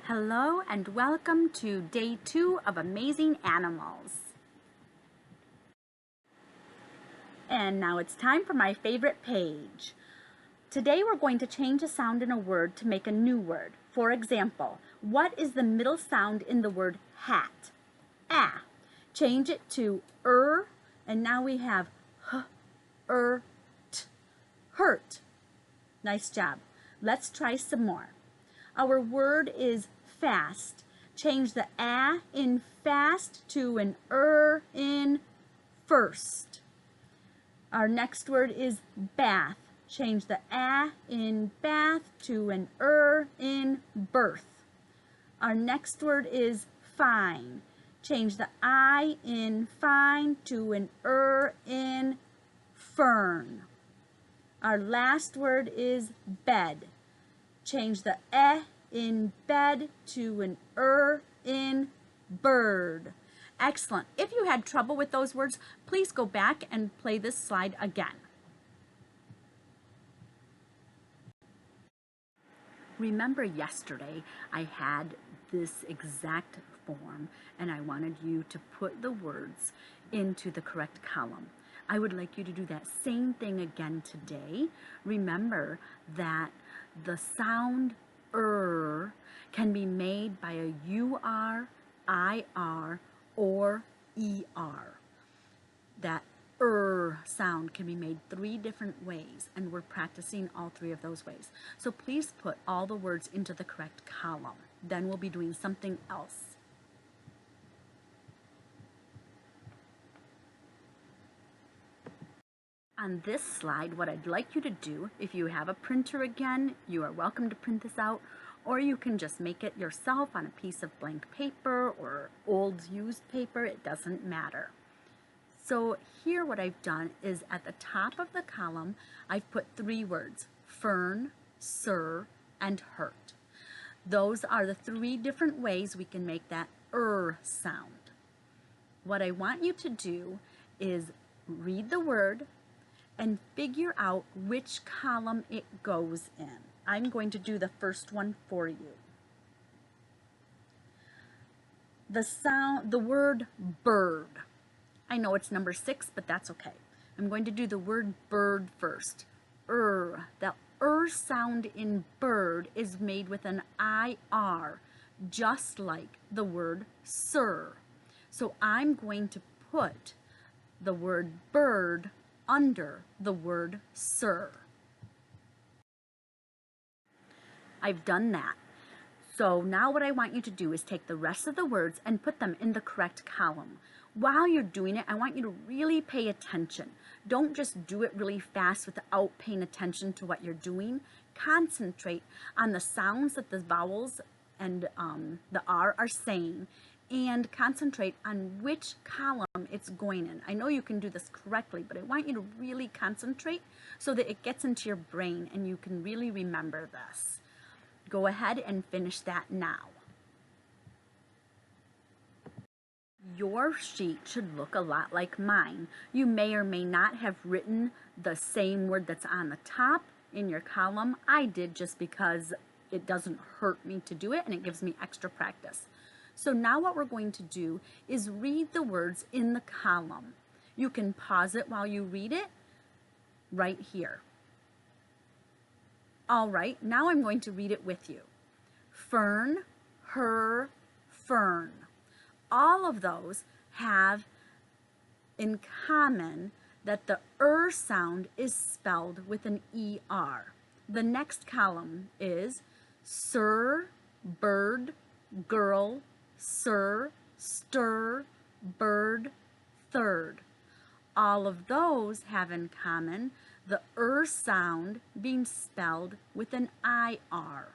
Hello and welcome to day 2 of Amazing Animals. And now it's time for my favorite page. Today we're going to change a sound in a word to make a new word. For example, what is the middle sound in the word hat? Ah. Change it to and now we have t, hurt. Nice job. Let's try some more. Our word is fast. Change the a in fast to an in first. Our next word is bath. Change the a in bath to an in birth. Our next word is fine. Change the I in fine to an in fern. Our last word is bed. Change the in bed to an in bird. Excellent. If you had trouble with those words, please go back and play this slide again. Remember yesterday I had this exact form and I wanted you to put the words into the correct column. I would like you to do that same thing again today. Remember that the sound can be made by a UR, IR, or ER. That sound can be made 3 different ways, and we're practicing all 3 of those ways. So please put all the words into the correct column. Then we'll be doing something else. On this slide, what I'd like you to do, if you have a printer again, you are welcome to print this out, or you can just make it yourself on a piece of blank paper or old used paper. It doesn't matter. So here what I've done is at the top of the column, I've put 3 words: fern, sir, and hurt. Those are the 3 different ways we can make that sound. What I want you to do is read the word and figure out which column it goes in. I'm going to do the first one for you. The word bird. I know it's number 6, but that's okay. I'm going to do the word bird first. The sound in bird is made with an IR, just like the word sir. So I'm going to put the word bird under the word sir. I've done that. So now what I want you to do is take the rest of the words and put them in the correct column. While you're doing it, I want you to really pay attention. Don't just do it really fast without paying attention to what you're doing. Concentrate on the sounds that the vowels and the R are saying, and concentrate on which column it's going in. I know you can do this correctly, but I want you to really concentrate so that it gets into your brain and you can really remember this. Go ahead and finish that now. Your sheet should look a lot like mine. You may or may not have written the same word that's on the top in your column. I did just because it doesn't hurt me to do it and it gives me extra practice. So now what we're going to do is read the words in the column. You can pause it while you read it right here. All right, now I'm going to read it with you. Fern, her, fern. All of those have in common that the sound is spelled with an ER. The next column is sir, bird, girl, sir, stir, bird, third. All of those have in common the sound being spelled with an IR.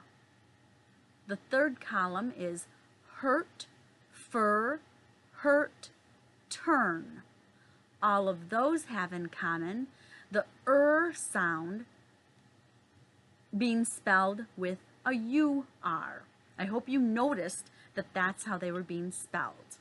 The third column is hurt, fur, hurt, turn. All of those have in common the sound being spelled with a UR. I hope you noticed that that's how they were being spelled.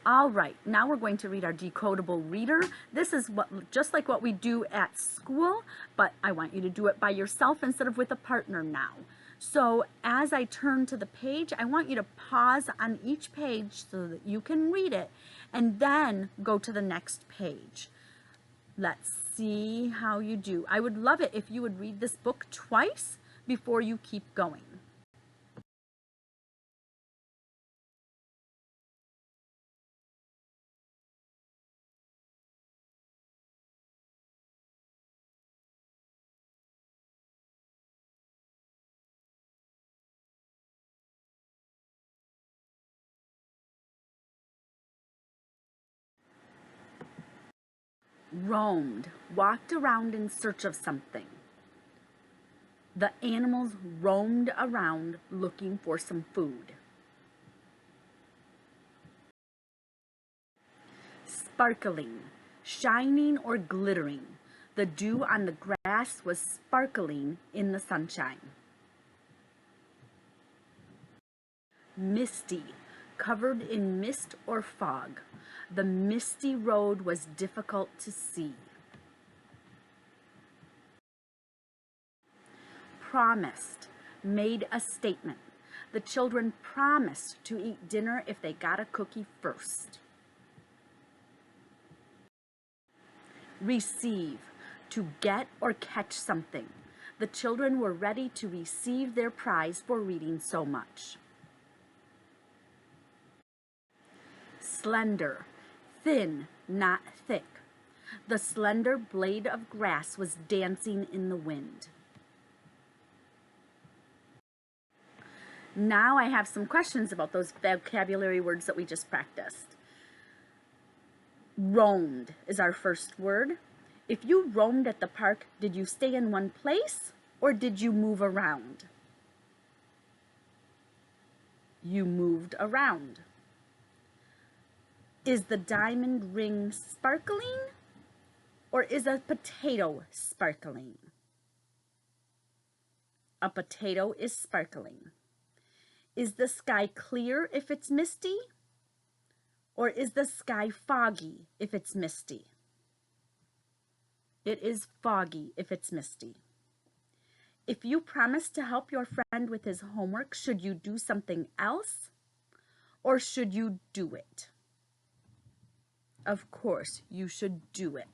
All right, now we're going to read our decodable reader. This is just like what we do at school, but I want you to do it by yourself instead of with a partner now. So as I turn to the page, I want you to pause on each page so that you can read it and then go to the next page. Let's see how you do. I would love it if you would read this book twice before you keep going. Roamed, walked around in search of something. The animals roamed around looking for some food. Sparkling, shining or glittering. The dew on the grass was sparkling in the sunshine. Misty, covered in mist or fog. The misty road was difficult to see. Promised, made a statement. The children promised to eat dinner if they got a cookie first. Receive, to get or catch something. The children were ready to receive their prize for reading so much. Slender, thin, not thick. The slender blade of grass was dancing in the wind. Now I have some questions about those vocabulary words that we just practiced. Roamed is our first word. If you roamed at the park, did you stay in one place or did you move around? You moved around. Is the diamond ring sparkling or is a potato sparkling? A potato is sparkling. Is the sky clear if it's misty? Or is the sky foggy if it's misty? It is foggy if it's misty. If you promise to help your friend with his homework, should you do something else? Or should you do it? Of course, you should do it.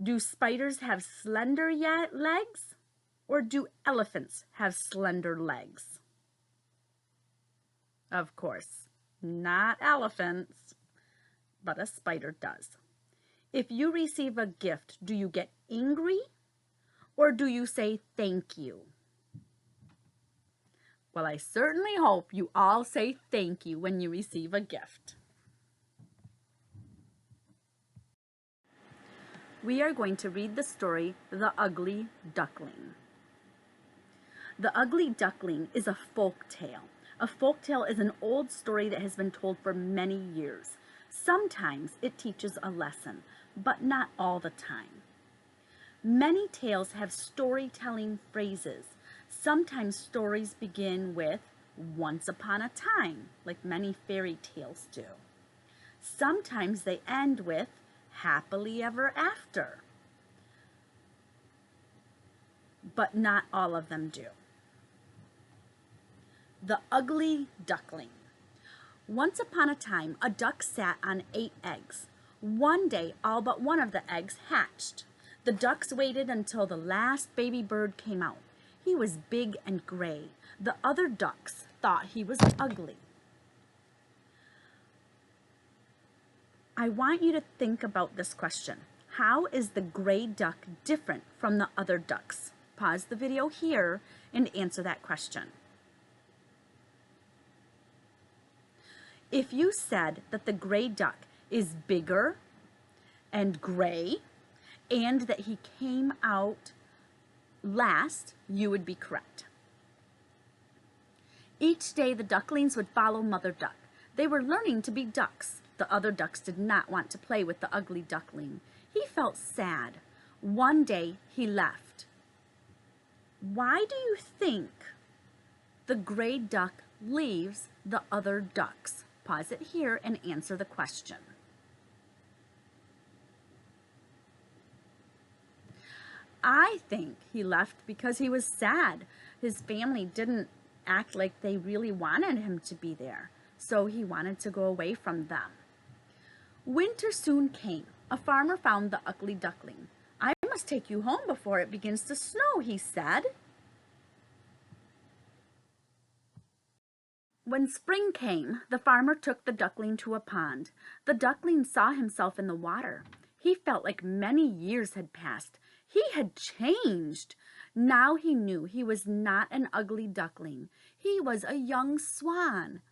Do spiders have slender legs? Or do elephants have slender legs? Of course, not elephants, but a spider does. If you receive a gift, do you get angry or do you say thank you? Well, I certainly hope you all say thank you when you receive a gift. We are going to read the story, The Ugly Duckling. The Ugly Duckling is a folk tale. A folk tale is an old story that has been told for many years. Sometimes it teaches a lesson, but not all the time. Many tales have storytelling phrases. Sometimes stories begin with once upon a time, like many fairy tales do. Sometimes they end with happily ever after, but not all of them do. The Ugly Duckling. Once upon a time, a duck sat on 8 eggs. One day, all but one of the eggs hatched. The ducks waited until the last baby bird came out. He was big and gray. The other ducks thought he was ugly. I want you to think about this question. How is the gray duck different from the other ducks? Pause the video here and answer that question. If you said that the gray duck is bigger and gray and that he came out last, you would be correct. Each day the ducklings would follow Mother Duck. They were learning to be ducks. The other ducks did not want to play with the ugly duckling. He felt sad. One day he left. Why do you think the gray duck leaves the other ducks? pause it here and answer the question. I think he left because he was sad. His family didn't act like they really wanted him to be there, so he wanted to go away from them. Winter soon came. A farmer found the ugly duckling. "I must take you home before it begins to snow," he said. When spring came, the farmer took the duckling to a pond. The duckling saw himself in the water. He felt like many years had passed. He had changed. Now he knew he was not an ugly duckling. He was a young swan.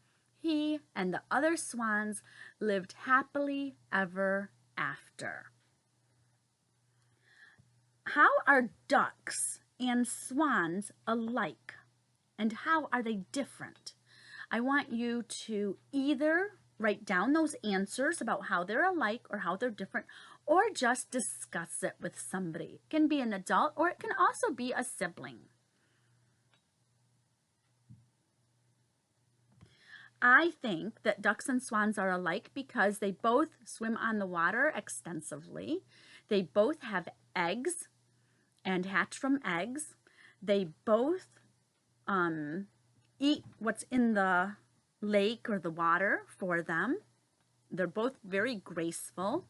He and the other swans lived happily ever after. How are ducks and swans alike? And how are they different? I want you to either write down those answers about how they're alike or how they're different, or just discuss it with somebody. It can be an adult, or it can also be a sibling. I think that ducks and swans are alike because they both swim on the water extensively. They both have eggs and hatch from eggs. They both eat what's in the lake or the water for them. They're both very graceful.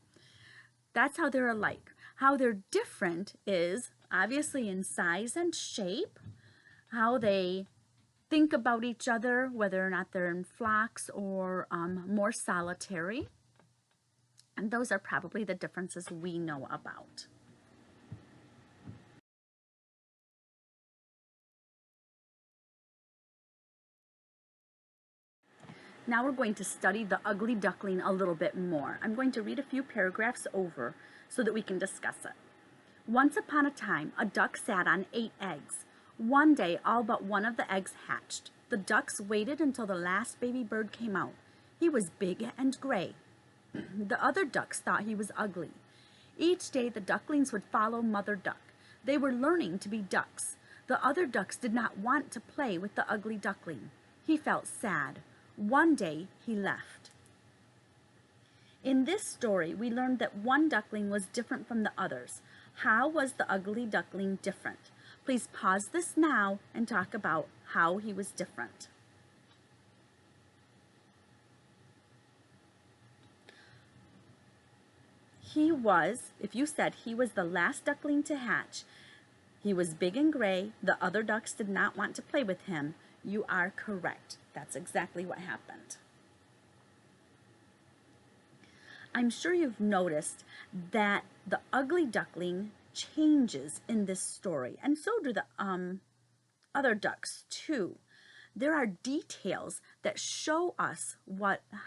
That's how they're alike. How they're different is obviously in size and shape, how they think about each other, whether or not they're in flocks or more solitary. And those are probably the differences we know about. Now we're going to study the ugly duckling a little bit more. I'm going to read a few paragraphs over so that we can discuss it. Once upon a time, a duck sat on 8 eggs. One day, all but one of the eggs hatched. The ducks waited until the last baby bird came out. He was big and gray. The other ducks thought he was ugly. Each day, the ducklings would follow Mother Duck. They were learning to be ducks. The other ducks did not want to play with the ugly duckling. He felt sad. One day, he left. In this story, we learned that one duckling was different from the others. How was the ugly duckling different? Please pause this now and talk about how he was different. He was, if you said he was the last duckling to hatch, he was big and gray, the other ducks did not want to play with him, you are correct. That's exactly what happened. I'm sure you've noticed that the ugly duckling changes in this story, and so do the other ducks too. There are details that show us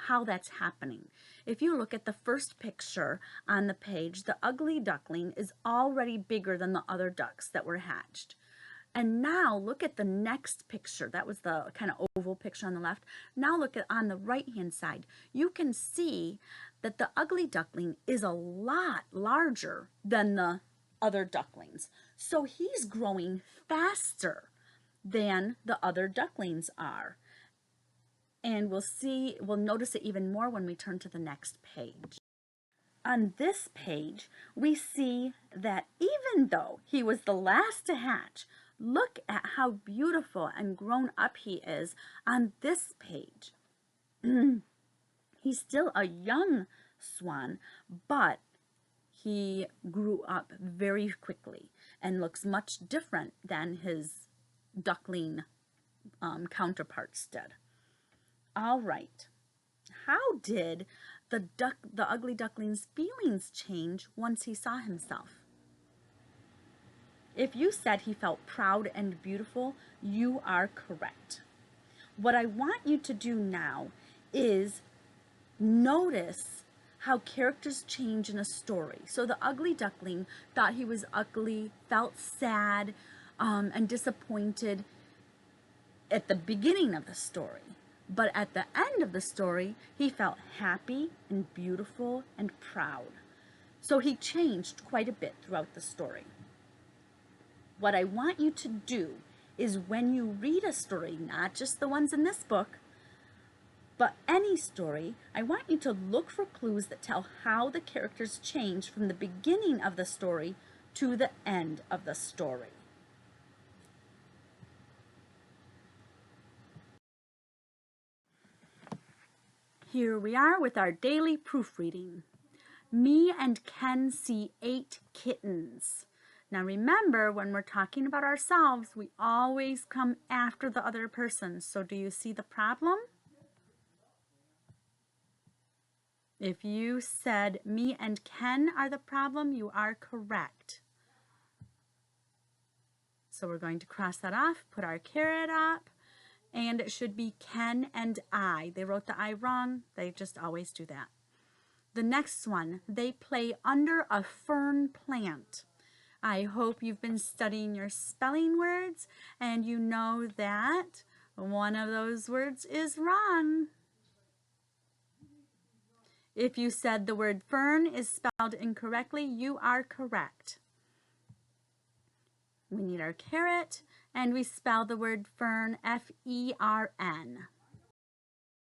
how that's happening. If you look at the first picture on the page, the ugly duckling is already bigger than the other ducks that were hatched. And now look at the next picture. That was the kind of oval picture on the left. Now look at on the right-hand side. You can see that the ugly duckling is a lot larger than the other ducklings. So he's growing faster than the other ducklings are. And we'll notice it even more when we turn to the next page. On this page, we see that even though he was the last to hatch, look at how beautiful and grown up he is on this page. He's still a young swan, but he grew up very quickly and looks much different than his duckling counterparts did. All right. How did the ugly duckling's feelings change once he saw himself? If you said he felt proud and beautiful, you are correct. What I want you to do now is notice how characters change in a story. So the ugly duckling thought he was ugly, felt sad and disappointed at the beginning of the story. But at the end of the story, he felt happy and beautiful and proud. So he changed quite a bit throughout the story. What I want you to do is when you read a story, not just the ones in this book, But any story, I want you to look for clues that tell how the characters change from the beginning of the story to the end of the story. Here we are with our daily proofreading. Me and Ken see 8 kittens. Now remember, when we're talking about ourselves, we always come after the other person. So do you see the problem? If you said me and Ken are the problem, you are correct. So we're going to cross that off, put our caret up, and it should be Ken and I. They wrote the I wrong. They just always do that. The next one, they play under a fern plant. I hope you've been studying your spelling words and you know that one of those words is wrong. If you said the word fern is spelled incorrectly, you are correct. We need our caret, and we spell the word fern, F-E-R-N.